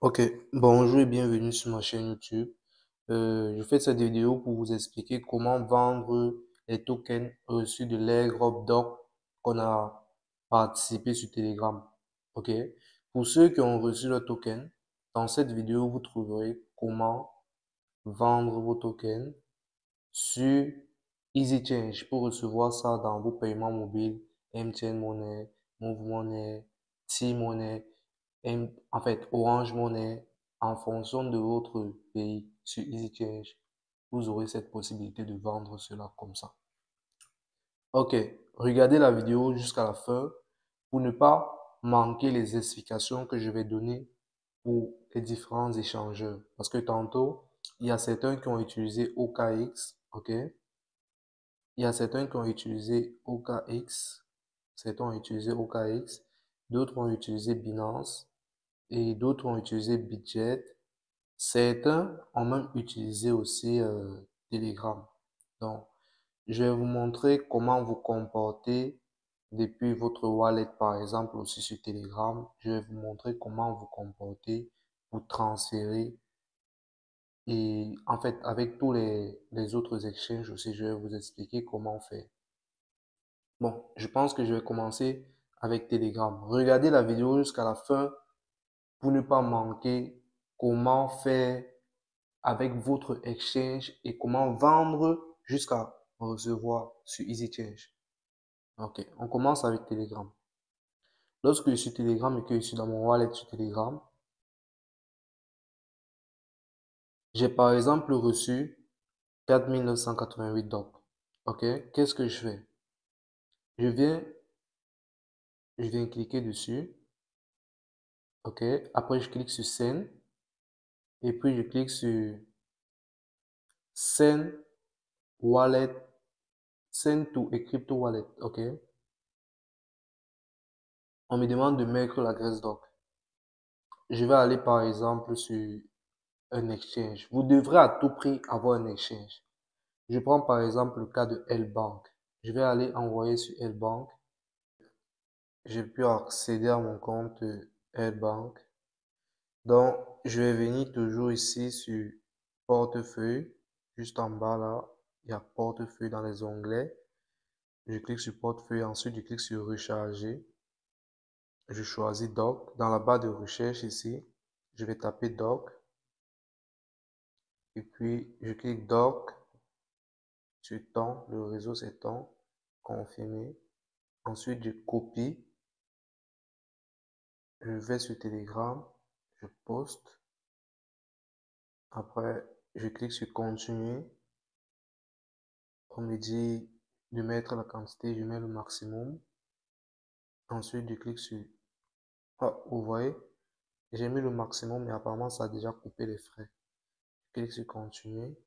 Ok, bonjour et bienvenue sur ma chaîne YouTube. Je fais cette vidéo pour vous expliquer comment vendre les tokens reçus de l'airdrop doc qu'on a participé sur Telegram. Ok, pour ceux qui ont reçu le token, dans cette vidéo, vous trouverez comment vendre vos tokens sur EasyChange pour recevoir ça dans vos paiements mobiles, MTN Money, Move Money, T-Money, en fait Orange Money, en fonction de votre pays sur EasyChange. Vous aurez cette possibilité de vendre cela comme ça. Ok, regardez la vidéo jusqu'à la fin pour ne pas manquer les explications que je vais donner pour les différents échangeurs. Parce que tantôt, il y a certains qui ont utilisé OKX, ok? Il y a certains qui ont utilisé OKX, certains ont utilisé OKX, d'autres ont utilisé Binance et d'autres ont utilisé Bitget. Certains ont même utilisé aussi Telegram. Donc, je vais vous montrer comment vous comporter depuis votre wallet, par exemple, aussi sur Telegram. Je vais vous montrer comment vous comporter pour transférer. Et en fait, avec tous les autres exchanges aussi, je vais vous expliquer comment faire. Bon, je pense que je vais commencer avec Telegram. Regardez la vidéo jusqu'à la fin pour ne pas manquer comment faire avec votre exchange et comment vendre jusqu'à recevoir sur EasyChange. Ok, on commence avec Telegram. Lorsque je suis Telegram et que je suis dans mon wallet sur Telegram, j'ai par exemple reçu 4988 doc. Ok, qu'est-ce que je fais? Je viens, je viens cliquer dessus. Ok, après je clique sur Send et puis je clique sur Send Wallet, Send to a crypto wallet. Ok, on me demande de mettre l'adresse doc. Je vais aller par exemple sur un exchange. Vous devrez à tout prix avoir un exchange. Je prends par exemple le cas de L-Bank. Je vais aller envoyer sur L-Bank. J'ai pu accéder à mon compte L-Bank. Donc, je vais venir toujours ici sur portefeuille. Juste en bas là, il y a portefeuille dans les onglets. Je clique sur portefeuille. Ensuite, je clique sur recharger. Je choisis doc. Dans la barre de recherche ici, je vais taper doc. Et puis, je clique doc. Sur ton, le réseau c'est ton, confirmer. Ensuite, je copie, je vais sur Telegram, je poste. Après, je clique sur continuer. On me dit de mettre la quantité, je mets le maximum. Ensuite, je clique sur... Ah, vous voyez, j'ai mis le maximum, mais apparemment, ça a déjà coupé les frais. Je clique sur continuer.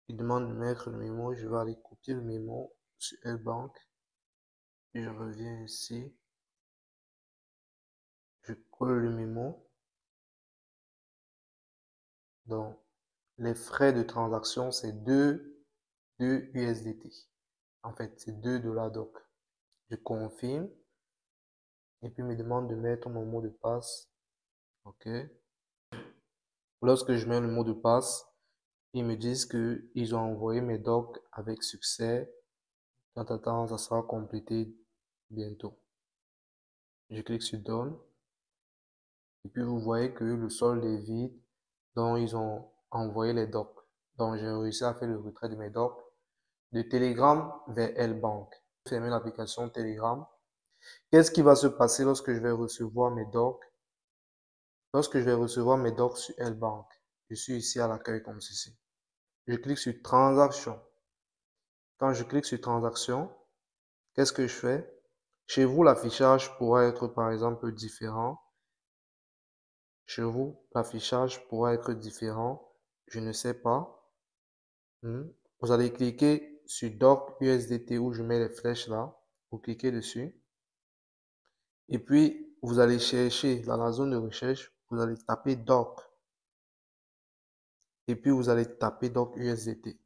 Il demande de mettre le mémo, je vais aller copier le mémo sur L-Bank. Je reviens ici. Je colle le mémo. Donc, les frais de transaction, c'est 2 USDT. En fait, c'est 2 dollars doc. Je confirme. Et puis, il me demande de mettre mon mot de passe. OK. Lorsque je mets le mot de passe, ils me disent qu'ils ont envoyé mes docs avec succès. Tant, ça sera complété bientôt. Je clique sur Done. Et puis, vous voyez que le solde est vide. Donc, ils ont envoyé les docs. Donc, j'ai réussi à faire le retrait de mes docs de Telegram vers L-Bank. Fermer l'application Telegram. Qu'est-ce qui va se passer lorsque je vais recevoir mes docs? Lorsque je vais recevoir mes docs sur L-Bank, je suis ici à l'accueil comme ceci. Je clique sur transaction. Quand je clique sur transaction, qu'est-ce que je fais? Chez vous, l'affichage pourra être par exemple différent. Chez vous, l'affichage pourra être différent. Je ne sais pas. Vous allez cliquer sur Doc USDT où je mets les flèches là. Vous cliquez dessus. Et puis, vous allez chercher dans la zone de recherche, vous allez taper Doc. Et puis, vous allez taper Doc USDT.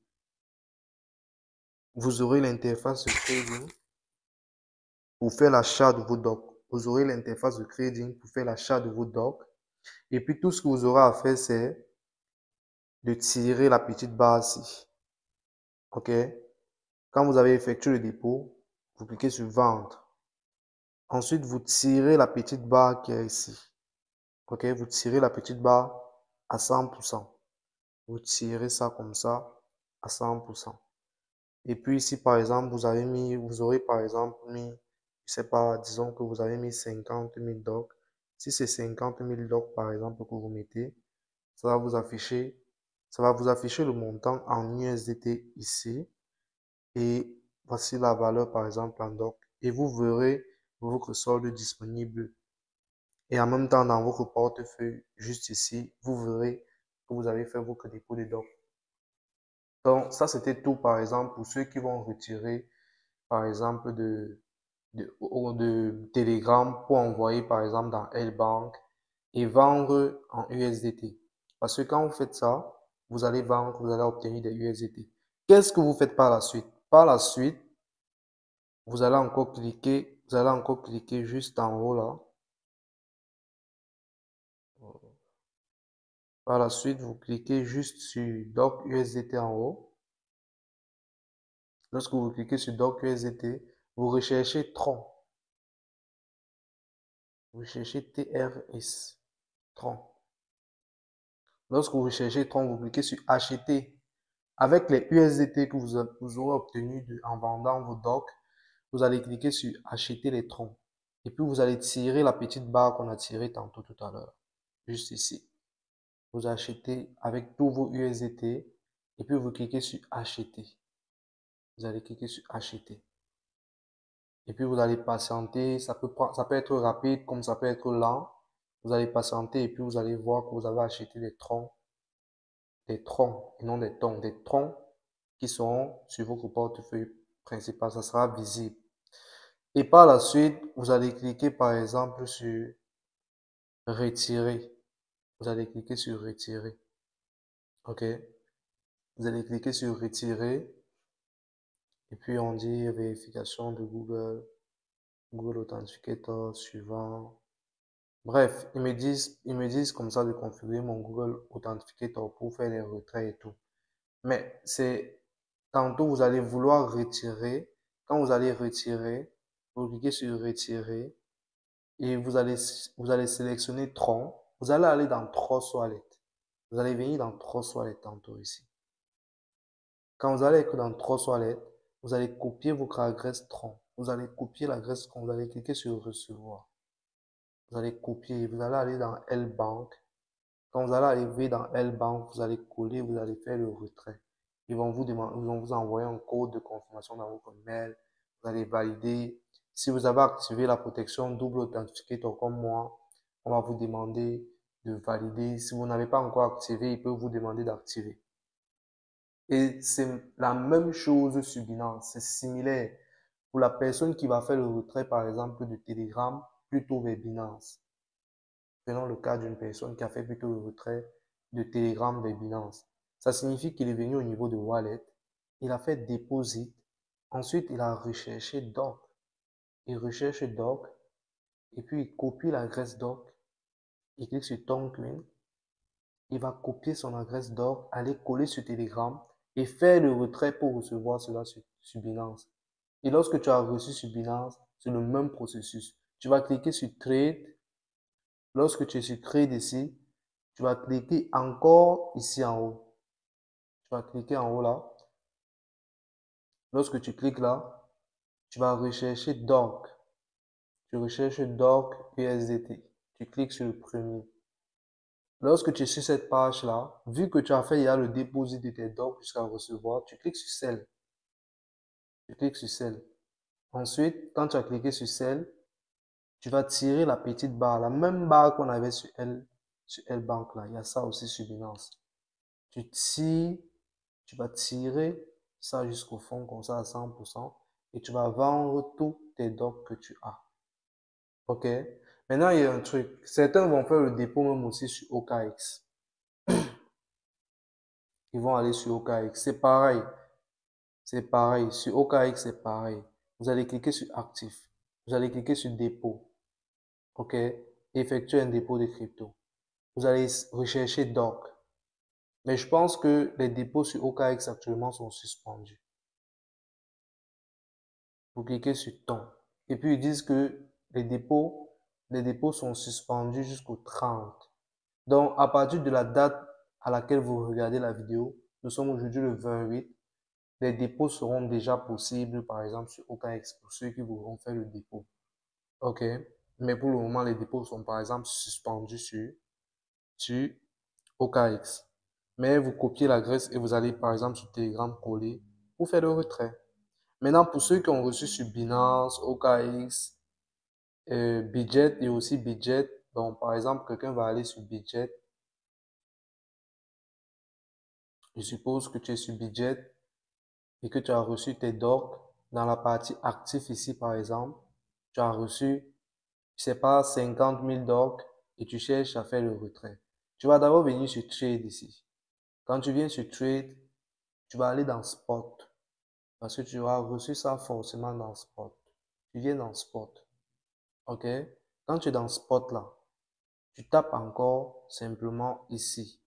Vous aurez l'interface de trading pour faire l'achat de vos docs. Vous aurez l'interface de trading pour faire l'achat de vos docs. Et puis, tout ce que vous aurez à faire, c'est de tirer la petite barre ici. OK? Quand vous avez effectué le dépôt, vous cliquez sur vendre. Ensuite, vous tirez la petite barre qui est ici. OK? Vous tirez la petite barre à 100%. Vous tirez ça comme ça à 100%. Et puis ici, par exemple, vous aurez par exemple mis, je sais pas, disons que vous avez mis 50 000 docs. Si c'est 50 000 docs, par exemple, que vous mettez, ça va vous afficher, ça va vous afficher le montant en USDT ici. Et voici la valeur, par exemple, en doc. Et vous verrez votre solde disponible. Et en même temps, dans votre portefeuille, juste ici, vous verrez que vous avez fait votre dépôt de doc. Donc, ça, c'était tout, par exemple, pour ceux qui vont retirer, par exemple, de Telegram pour envoyer, par exemple, dans L-Bank et vendre en USDT. Parce que quand vous faites ça, vous allez vendre, vous allez obtenir des USDT. Qu'est-ce que vous faites par la suite? Par la suite, vous allez encore cliquer juste en haut là. Par la suite, vous cliquez juste sur Doc USDT en haut. Lorsque vous cliquez sur Doc USDT, vous recherchez Tron. Vous cherchez TRS. Tron. Lorsque vous cherchez Tron, vous cliquez sur Acheter. Avec les USDT que vous aurez obtenus en vendant vos docs, vous allez cliquer sur Acheter les troncs. Et puis vous allez tirer la petite barre qu'on a tirée tantôt tout à l'heure. Juste ici. Vous achetez avec tous vos USDT et puis vous cliquez sur Acheter. Vous allez cliquer sur Acheter. Et puis vous allez patienter. Ça peut être rapide comme ça peut être lent. Vous allez patienter et puis vous allez voir que vous avez acheté des troncs et non des troncs qui seront sur votre portefeuille principal. Ça sera visible. Et par la suite, vous allez cliquer par exemple sur Retirer. Vous allez cliquer sur Retirer. OK? Vous allez cliquer sur Retirer. Et puis on dit vérification de Google Authenticator suivant. Bref, ils me disent comme ça de configurer mon Google Authenticator pour faire les retraits et tout. Mais c'est tantôt vous allez vouloir retirer. Quand vous allez retirer, vous cliquez sur Retirer et vous allez sélectionner Tron. Vous allez aller dans Trust Wallet. Vous allez venir dans Trust Wallet tantôt ici. Quand vous allez être dans Trust Wallet, vous allez copier votre adresse Tron. Vous allez copier l'adresse Tron. Vous allez cliquer sur Recevoir. Vous allez copier. Vous allez aller dans L-Bank. Quand vous allez arriver dans L-Bank, vous allez coller, vous allez faire le retrait. Ils vont vous envoyer un code de confirmation dans votre mail. Vous allez valider. Si vous avez activé la protection double authentificator comme moi, on va vous demander de valider. Si vous n'avez pas encore activé, il peut vous demander d'activer. Et c'est la même chose sur Binance. C'est similaire. Pour la personne qui va faire le retrait, par exemple, de Telegram, plutôt vers Binance. Prenons le cas d'une personne qui a fait plutôt le retrait de Telegram vers Binance. Ça signifie qu'il est venu au niveau de Wallet, il a fait Deposit, ensuite il a recherché Doc. Il recherche Doc, et puis il copie l'adresse Doc, il clique sur Tonklin, il va copier son adresse Doc, aller coller sur Telegram et faire le retrait pour recevoir cela sur Binance. Et lorsque tu as reçu sur Binance, c'est le même processus. Tu vas cliquer sur Trade. Lorsque tu es sur Trade ici, tu vas cliquer encore ici en haut. Tu vas cliquer en haut là. Lorsque tu cliques là, tu vas rechercher Doc. Tu recherches Doc USDT. Tu cliques sur le premier. Lorsque tu es sur cette page là, vu que tu as fait il y a le dépôt de tes docs jusqu'à recevoir, tu cliques sur Sell. Tu cliques sur Sell. Ensuite, quand tu as cliqué sur Sell, tu vas tirer la petite barre, la même barre qu'on avait sur L-Bank là. Il y a ça aussi sur Binance. Tu tires, tu vas tirer ça jusqu'au fond comme ça à 100% et tu vas vendre tous tes docs que tu as. OK? Maintenant, il y a un truc. Certains vont faire le dépôt même aussi sur OKX. Ils vont aller sur OKX. C'est pareil. C'est pareil. Sur OKX, c'est pareil. Vous allez cliquer sur Actif. Vous allez cliquer sur Dépôt. OK? Effectuer un dépôt de crypto. vous allez rechercher doc. Mais je pense que les dépôts sur OKX actuellement sont suspendus. Vous cliquez sur ton. Et puis ils disent que les dépôts sont suspendus jusqu'au 30. Donc, à partir de la date à laquelle vous regardez la vidéo, nous sommes aujourd'hui le 28, les dépôts seront déjà possibles, par exemple, sur OKX, pour ceux qui voudront faire le dépôt. OK? Mais pour le moment, les dépôts sont, par exemple, suspendus sur OKX. Mais vous copiez l'adresse et vous allez, par exemple, sur Telegram coller pour faire le retrait. Maintenant, pour ceux qui ont reçu sur Binance, OKX, Budget et aussi Budget, donc par exemple, quelqu'un va aller sur Budget. Je suppose que tu es sur Budget et que tu as reçu tes docs dans la partie actif ici, par exemple. Tu as reçu, je sais pas, 50 000 docs et tu cherches à faire le retrait. Tu vas d'abord venir sur Trade ici. Quand tu viens sur Trade, tu vas aller dans Spot parce que tu auras reçu ça forcément dans Spot. Tu viens dans Spot. OK? Quand tu es dans Spot là, tu tapes encore simplement ici.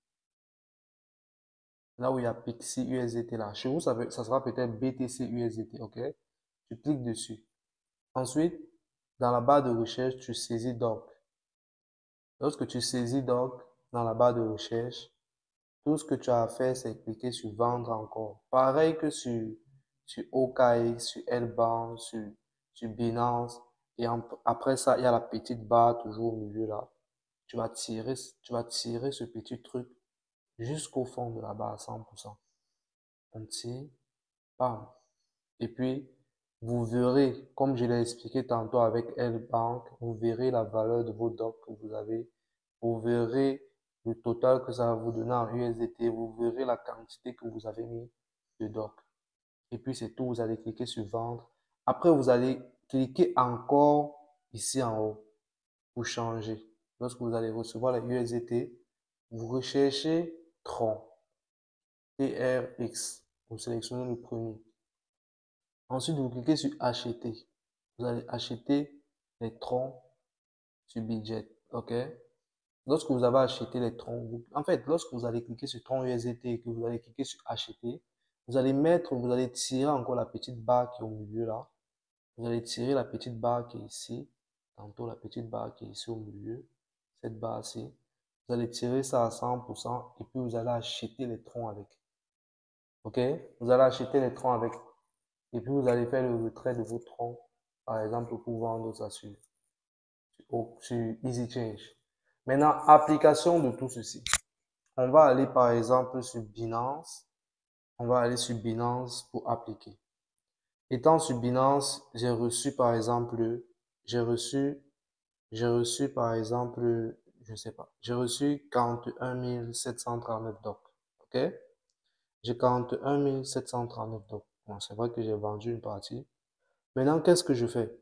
Là où il y a Pixie USDT là. Chez vous, ça sera peut-être BTC USDT. OK? Tu cliques dessus. Ensuite, dans la barre de recherche, tu saisis Doc. Lorsque tu saisis Doc dans la barre de recherche, tout ce que tu as à faire, c'est cliquer sur Vendre encore. Pareil que sur OKX, sur Lbound, sur Binance. Et après ça, il y a la petite barre toujours au milieu là. Tu vas tirer ce petit truc jusqu'au fond de la barre à 100%. On tire, bam. Et puis, vous verrez, comme je l'ai expliqué tantôt avec L-Bank, vous verrez la valeur de vos docs que vous avez. Vous verrez le total que ça va vous donner en USDT. Vous verrez la quantité que vous avez mis de docs. Et puis, c'est tout. Vous allez cliquer sur Vendre. Après, vous allez cliquer encore ici en haut pour changer. Lorsque vous allez recevoir les USDT, vous recherchez Tron, TRX. Vous sélectionnez le premier. Ensuite, vous cliquez sur Acheter. Vous allez acheter les troncs sur Budget. OK? Lorsque vous avez acheté les troncs, en fait, lorsque vous allez cliquer sur tronc USDT et que vous allez cliquer sur Acheter, vous allez tirer encore la petite barre qui est au milieu là. Vous allez tirer la petite barre qui est ici. Tantôt la petite barre qui est ici au milieu. Cette barre-ci. Vous allez tirer ça à 100% et puis vous allez acheter les troncs avec. OK? Vous allez acheter les troncs avec. Et puis, vous allez faire le retrait de vos troncs, par exemple, pour vendre ça sur EasyChange. Maintenant, application de tout ceci. On va aller, par exemple, sur Binance. On va aller sur Binance pour appliquer. Étant sur Binance, j'ai reçu, par exemple, je sais pas, j'ai reçu 41 739 docs. OK? J'ai 41 739 docs. Bon, c'est vrai que j'ai vendu une partie. Maintenant, qu'est-ce que je fais?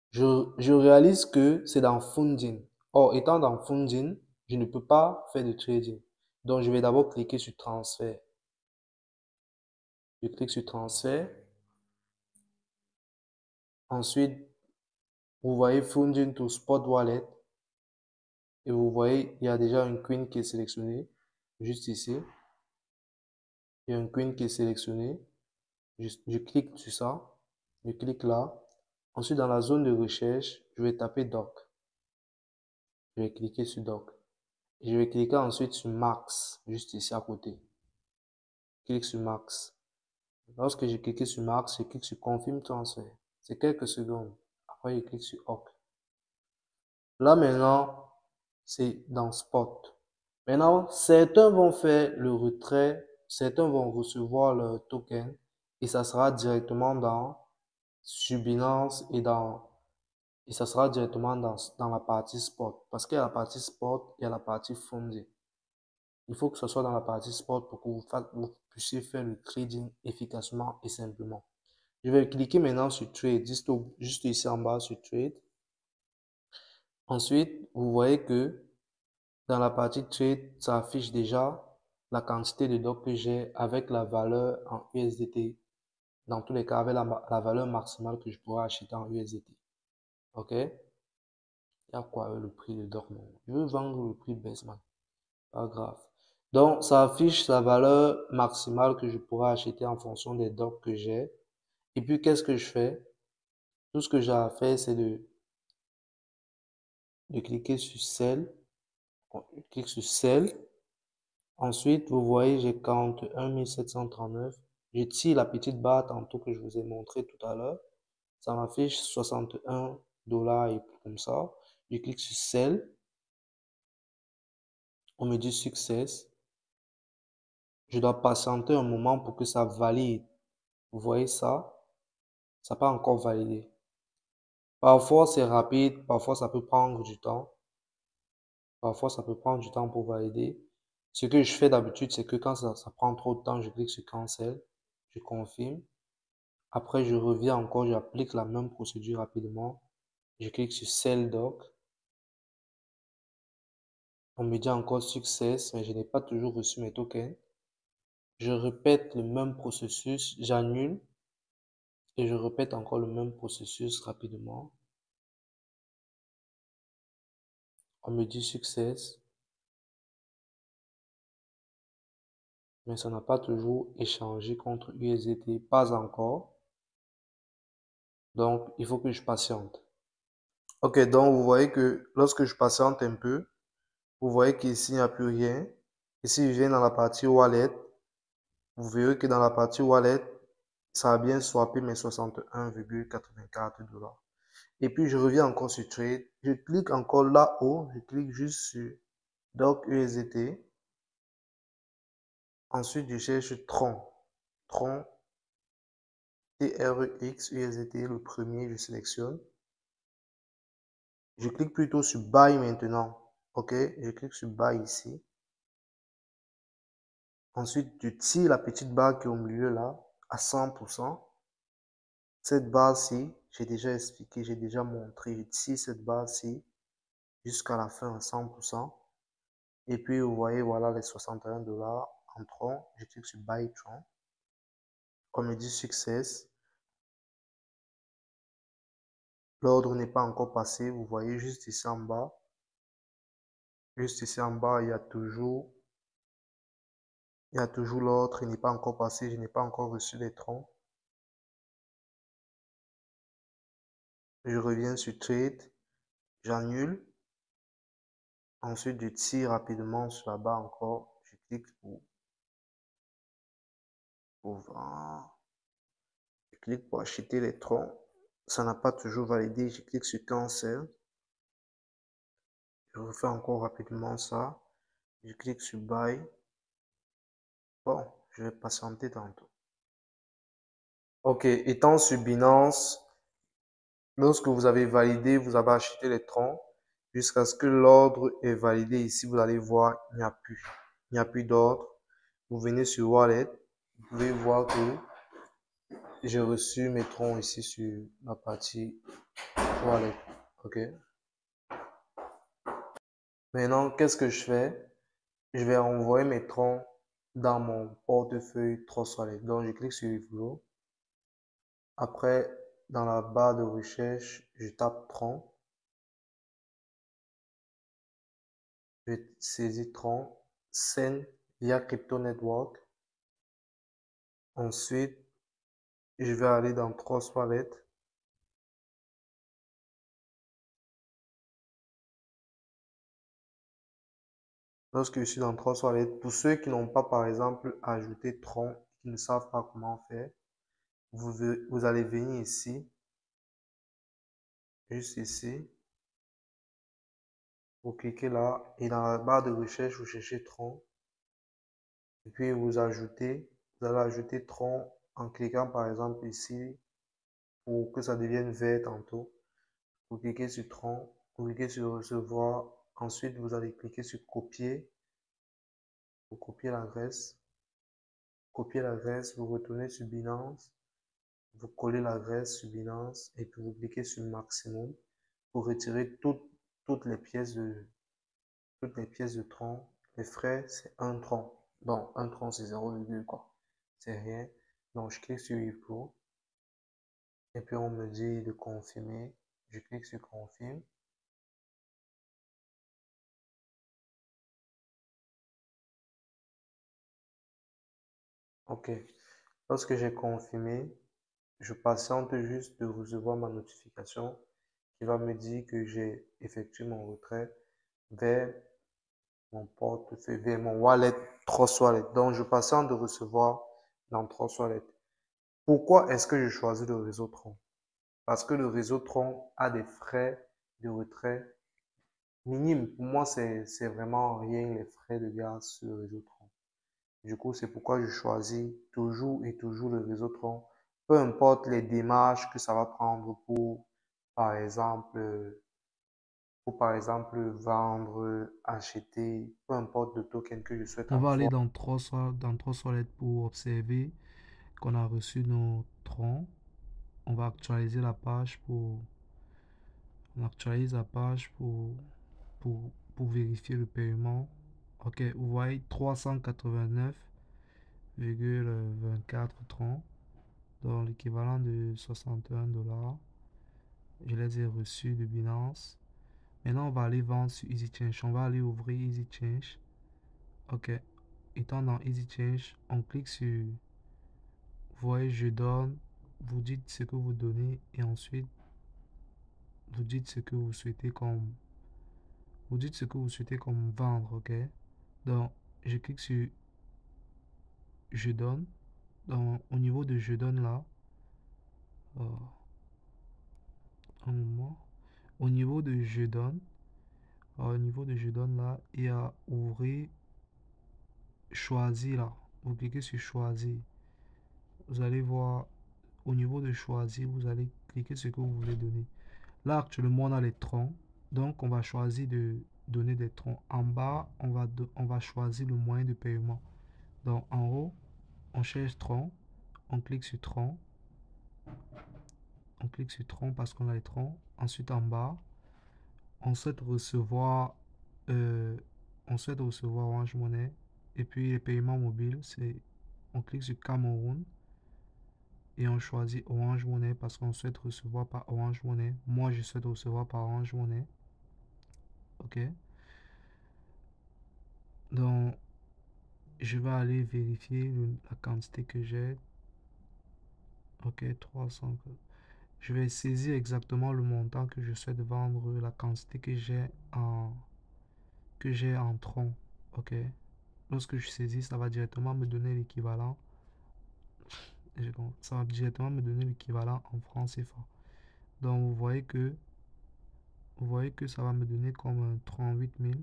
Je réalise que c'est dans Funding. Or, étant dans Funding, je ne peux pas faire de trading. Donc, je vais d'abord cliquer sur Transfert. Je clique sur Transfert. Ensuite, vous voyez Funding to Spot Wallet. Et vous voyez, il y a déjà une coin qui est sélectionnée. Juste ici. Il y a une coin qui est sélectionnée. Je clique sur ça. Je clique là. Ensuite, dans la zone de recherche, je vais taper Doc. Je vais cliquer sur Doc. Je vais cliquer ensuite sur Max, juste ici à côté. Clique sur Max. Lorsque j'ai cliqué sur Max, je clique sur Confirm Transfert. C'est quelques secondes. Après, je clique sur OK. Là, maintenant, c'est dans Spot. Maintenant, certains vont faire le retrait, certains vont recevoir leur token et ça sera directement sur Binance et ça sera directement dans la partie Spot. Parce qu'il y a la partie Spot, il y a la partie Funding. Il faut que ce soit dans la partie sport pour que vous puissiez faire le trading efficacement et simplement. Je vais cliquer maintenant sur Trade, juste ici en bas sur Trade. Ensuite, vous voyez que dans la partie Trade, ça affiche déjà la quantité de docs que j'ai avec la valeur en USDT. Dans tous les cas, avec la valeur maximale que je pourrais acheter en USDT. OK? Il y a quoi avec le prix de doc, non? Je veux vendre le prix baisse, man. Pas grave. Donc, ça affiche sa valeur maximale que je pourrais acheter en fonction des docs que j'ai. Et puis, qu'est-ce que je fais? Tout ce que j'ai à faire, c'est de cliquer sur Sell. Je clique sur Sell. Ensuite, vous voyez, j'ai 41 739. Je tire la petite barre tantôt que je vous ai montré tout à l'heure. Ça m'affiche 61 dollars et comme ça. Je clique sur Sell. On me dit Success. Je dois patienter un moment pour que ça valide. Vous voyez ça? Ça n'a pas encore validé. Parfois, c'est rapide. Parfois, ça peut prendre du temps. Parfois, ça peut prendre du temps pour valider. Ce que je fais d'habitude, c'est que quand ça prend trop de temps, je clique sur Cancel. Je confirme. Après, je reviens encore, j'applique la même procédure rapidement. Je clique sur Sell Doc. On me dit encore Success, mais je n'ai pas toujours reçu mes tokens. Je répète le même processus, j'annule et je répète encore le même processus rapidement. On me dit Success, mais ça n'a pas toujours échangé contre USDT, pas encore. Donc, il faut que je patiente. Ok, donc vous voyez que lorsque je patiente un peu, vous voyez qu'ici, il n'y a plus rien. Ici, je viens dans la partie Wallet. Vous verrez que dans la partie Wallet, ça a bien swappé mes 61,84 dollars. Et puis, je reviens encore sur Trade. Je clique encore là-haut. Je clique juste sur Doc USDT. Ensuite, je cherche Tron. Tron TRX USDT, le premier, je sélectionne. Je clique plutôt sur Buy maintenant. OK, je clique sur Buy ici. Ensuite, je tire la petite barre qui est au milieu là à 100%. Cette barre-ci, j'ai déjà expliqué, j'ai déjà montré. Je tire cette barre-ci jusqu'à la fin à 100%. Et puis, vous voyez, voilà les 61 dollars en Tron. Je clique sur Buy Tron. On me dit Success. L'ordre n'est pas encore passé. Vous voyez juste ici en bas. Juste ici en bas, il y a toujours l'ordre. Il n'est pas encore passé. Je n'ai pas encore reçu les troncs. Je reviens sur Trade. J'annule. Ensuite, je tire rapidement sur la barre encore. Je clique pour vendre. Je clique pour acheter les troncs. Ça n'a pas toujours validé. Je clique sur Cancel. Je refais encore rapidement ça. Je clique sur Buy. Bon, je vais patienter tantôt. Ok, étant sur Binance, lorsque vous avez validé, vous avez acheté les troncs jusqu'à ce que l'ordre est validé. Ici, vous allez voir, il n'y a plus. Il n'y a plus d'ordre. Vous venez sur Wallet. Vous pouvez voir que j'ai reçu mes troncs ici sur la partie Wallet. Ok. Maintenant, qu'est-ce que je fais? Je vais envoyer mes troncs dans mon portefeuille Trust Wallet. Donc, je clique sur Flow. Après, dans la barre de recherche, je tape Tron. Je saisis Tron, Send via Crypto Network. Ensuite, je vais aller dans Trust Wallet. Lorsque je suis dans Trust Wallet, pour ceux qui n'ont pas, par exemple, ajouté Tron, qui ne savent pas comment faire, vous allez venir ici, juste ici. Vous cliquez là et dans la barre de recherche, vous cherchez Tron. Et puis vous allez ajouter Tron en cliquant par exemple ici pour que ça devienne vert tantôt. Vous cliquez sur Tron, vous cliquez sur recevoir. Ensuite, vous allez cliquer sur copier. Vous copiez l'adresse. Copiez l'adresse, vous retournez sur Binance. Vous collez l'adresse sur Binance et puis vous cliquez sur maximum pour retirer toutes les pièces de tronc. Les frais, c'est un tronc. Bon, un tronc, c'est 0, quoi. C'est rien. Donc, je clique sur Wipro. Et puis, on me dit de confirmer. Je clique sur confirme. Ok. Lorsque j'ai confirmé, je patiente juste de recevoir ma notification qui va me dire que j'ai effectué mon retrait vers mon portefeuille, vers mon wallet Trust Wallet. Donc, je patiente de recevoir dans Trust Wallet. Pourquoi est-ce que je choisis le réseau Tron? Parce que le réseau Tron a des frais de retrait minimes. Pour moi, c'est vraiment rien les frais de gaz sur le réseau Tron. Du coup, c'est pourquoi je choisis toujours et toujours le réseau Tron. Peu importe les démarches que ça va prendre par exemple, pour par exemple vendre, acheter, peu importe le token que je souhaite On va aller avoir. dans Trustwallet pour observer qu'on a reçu nos troncs. On va actualiser la page pour on actualise la page pour vérifier le paiement. Ok, vous voyez 389,24 troncs, donc l'équivalent de 61 dollars. Je les ai reçus de Binance. Maintenant, on va aller vendre sur EasyChange. On va aller ouvrir EasyChange. Ok, étant dans EasyChange, on clique sur, vous voyez, je donne, vous dites ce que vous donnez et ensuite vous dites ce que vous souhaitez comme, vous dites ce que vous souhaitez comme vendre. Ok, donc je clique sur je donne. Au niveau de je donne là, euh, un moment. Au niveau de je donne, au niveau de je donne là, il y a ouvrir, choisir là. Vous cliquez sur choisir. Vous allez voir au niveau de choisir, vous allez cliquer ce que vous voulez donner. Là, actuellement, on a les troncs. Donc, on va choisir de donner des troncs. En bas, on va choisir le moyen de paiement. Donc, en haut, on cherche tronc. On clique sur tronc. On clique sur tronc parce qu'on a les troncs. Ensuite, en bas, on souhaite recevoir, euh, on souhaite recevoir Orange Money. Et puis, les paiements mobiles, on clique sur Cameroun. Et on choisit Orange Money parce qu'on souhaite recevoir par Orange Money. Moi, je souhaite recevoir par Orange Money. OK. Donc, je vais aller vérifier la quantité que j'ai. OK, 300. Je vais saisir exactement le montant que je souhaite vendre, la quantité que j'ai en tronc. OK. Lorsque je saisis, ça va directement me donner l'équivalent. Ça va directement me donner l'équivalent en francs CFA. Donc, vous voyez que ça va me donner comme un 38 000.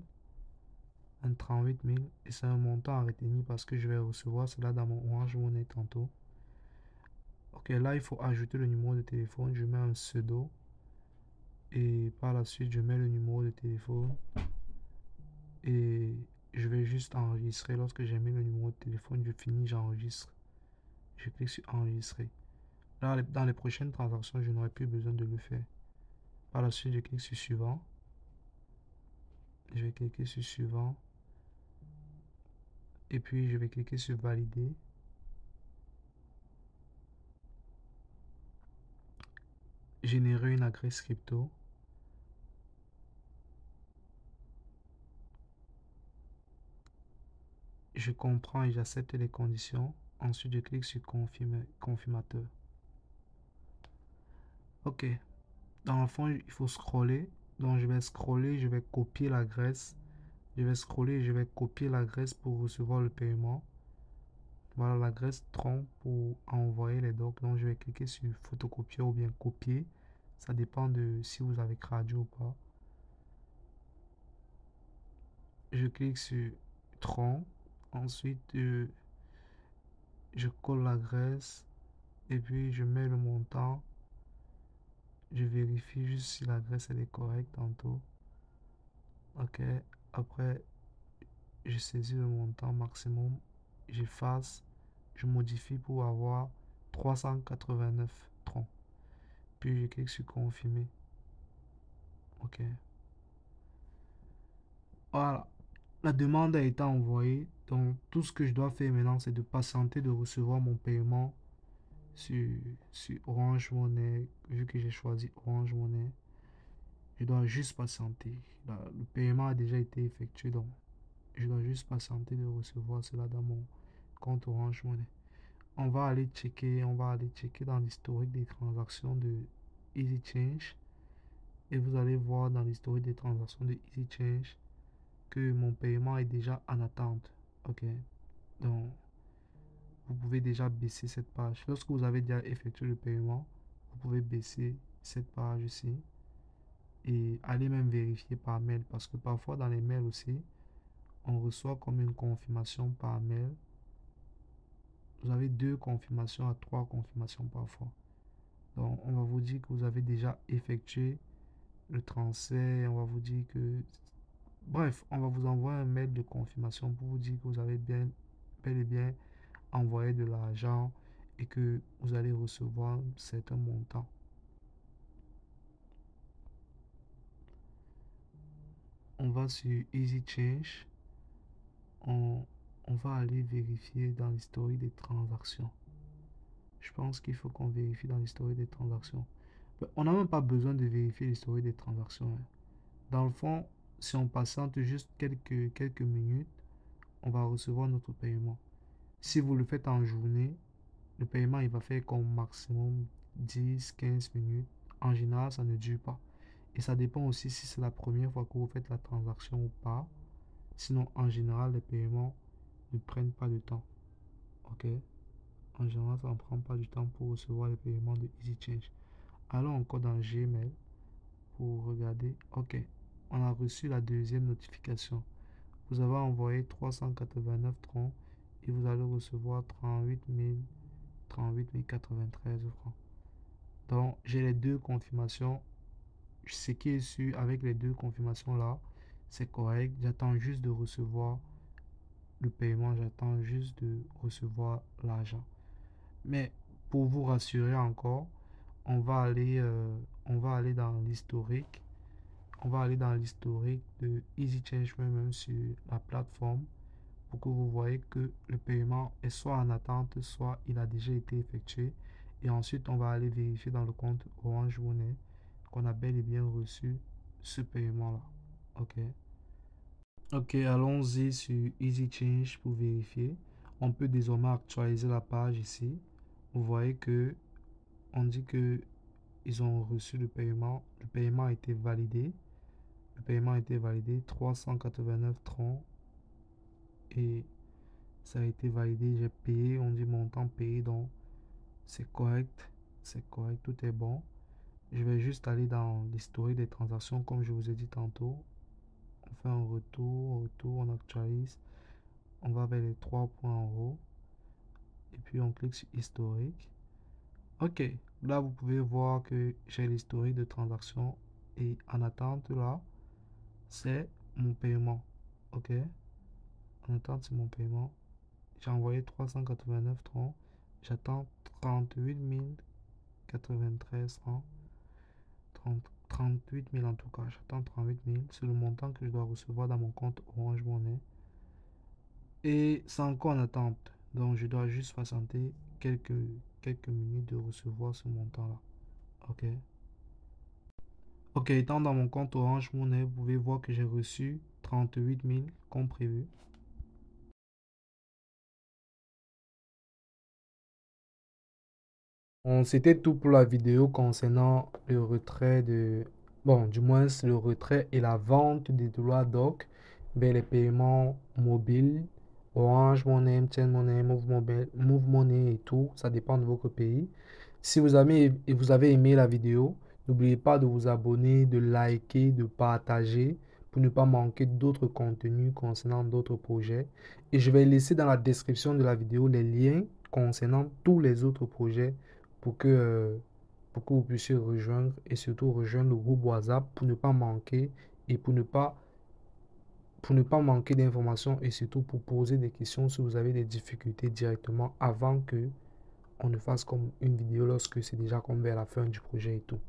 Un 38 000 et c'est un montant à retenir parce que je vais recevoir cela dans mon Orange Money tantôt. Ok, là il faut ajouter le numéro de téléphone. Je mets un pseudo et par la suite je mets le numéro de téléphone et je vais juste enregistrer. Lorsque j'ai mis le numéro de téléphone, je finis, j'enregistre. Je clique sur enregistrer. Là, dans les prochaines transactions, je n'aurai plus besoin de le faire. Par la suite, je clique sur suivant. Je vais cliquer sur suivant et puis je vais cliquer sur valider. Générer une adresse crypto. Je comprends et j'accepte les conditions. Ensuite, je clique sur confirmer, confirmateur. Ok. Dans le fond, il faut scroller. Donc, je vais scroller, je vais copier l'adresse. Je vais scroller et je vais copier l'adresse pour recevoir le paiement. Voilà l'adresse Tron pour envoyer les docs. Donc, je vais cliquer sur photocopier ou bien copier. Ça dépend de si vous avez traduit ou pas. Je clique sur Tron. Ensuite, je colle l'adresse et puis je mets le montant. Je vérifie juste si l'adresse elle est correcte tantôt. Ok. Après, je saisis le montant maximum. J'efface. Je modifie pour avoir 389 troncs. Puis je clique sur confirmer. Ok. Voilà. La demande a été envoyée. Donc tout ce que je dois faire maintenant, c'est de patienter de recevoir mon paiement sur, sur Orange Money. Vu que j'ai choisi Orange Money, je dois juste patienter. Le paiement a déjà été effectué. Donc je dois juste patienter de recevoir cela dans mon compte Orange Money. on va aller checker dans l'historique des transactions de EasyChange et vous allez voir dans l'historique des transactions de EasyChange que mon paiement est déjà en attente. Ok, donc vous pouvez déjà baisser cette page. Lorsque vous avez déjà effectué le paiement, vous pouvez baisser cette page ici et aller même vérifier par mail parce que parfois dans les mails aussi, on reçoit comme une confirmation par mail. Vous avez 2 confirmations à 3 confirmations parfois. Donc, on va vous dire que vous avez déjà effectué le transfert. On va vous dire que... Bref, on va vous envoyer un mail de confirmation pour vous dire que vous avez bel et bien envoyé de l'argent et que vous allez recevoir un certain montant. On va sur EasyChange. On, on va aller vérifier dans l'historique des transactions. Je pense qu'il faut qu'on vérifie dans l'historique des transactions. On n'a même pas besoin de vérifier l'historique des transactions. Dans le fond, si on patiente juste quelques minutes, on va recevoir notre paiement. Si vous le faites en journée, le paiement il va faire comme maximum 10-15 minutes. En général, ça ne dure pas. Et ça dépend aussi si c'est la première fois que vous faites la transaction ou pas. Sinon, en général, les paiements ne prennent pas de temps. Ok? En général, ça ne prend pas du temps pour recevoir les paiements de EasyChange. Allons encore dans Gmail pour regarder. Ok, on a reçu la deuxième notification. Vous avez envoyé 389 francs et vous allez recevoir 38 093 francs. Donc, j'ai les 2 confirmations. Ce qui est sûr avec les 2 confirmations là, c'est correct. J'attends juste de recevoir le paiement. J'attends juste de recevoir l'argent. Mais pour vous rassurer encore, on va aller dans l'historique. On va aller dans l'historique de EasyChange même sur la plateforme pour que vous voyez que le paiement est soit en attente, soit il a déjà été effectué. Et ensuite, on va aller vérifier dans le compte Orange Money qu'on a bel et bien reçu ce paiement-là. Ok. Ok, allons-y sur EasyChange pour vérifier. On peut désormais actualiser la page ici. Vous voyez que on dit que ils ont reçu le paiement. Le paiement a été validé. Le paiement a été validé 389,30 et ça a été validé. J'ai payé, on dit montant payé, donc c'est correct. C'est correct, tout est bon. Je vais juste aller dans l'historique des transactions comme je vous ai dit tantôt. On fait un retour, on actualise. On va vers les 3 points en haut. Et puis on clique sur historique. Ok, là vous pouvez voir que j'ai l'historique de transactions et en attente là, c'est mon paiement. Ok, en attente c'est mon paiement. J'ai envoyé 389 francs. J'attends 38 093 francs. 38 000 en tout cas. J'attends 38 000. C'est le montant que je dois recevoir dans mon compte Orange Money. Et c'est encore en attente. Donc je dois juste patienter quelques minutes de recevoir ce montant-là. Ok. Ok, étant dans mon compte Orange Money, vous pouvez voir que j'ai reçu 38 000 comme prévu. Bon, c'était tout pour la vidéo concernant le retrait de... Bon, du moins le retrait et la vente des dollars doc vers les paiements mobiles, Orange Money, MTN Money, Move Money et tout. Ça dépend de votre pays. Si vous avez aimé la vidéo, n'oubliez pas de vous abonner, de liker, de partager pour ne pas manquer d'autres contenus concernant d'autres projets. Et je vais laisser dans la description de la vidéo les liens concernant tous les autres projets pour que vous puissiez rejoindre et surtout rejoindre le groupe WhatsApp pour ne pas manquer et pour ne pas manquer d'informations et surtout pour poser des questions si vous avez des difficultés directement avant que on ne fasse comme une vidéo lorsque c'est déjà comme vers la fin du projet et tout.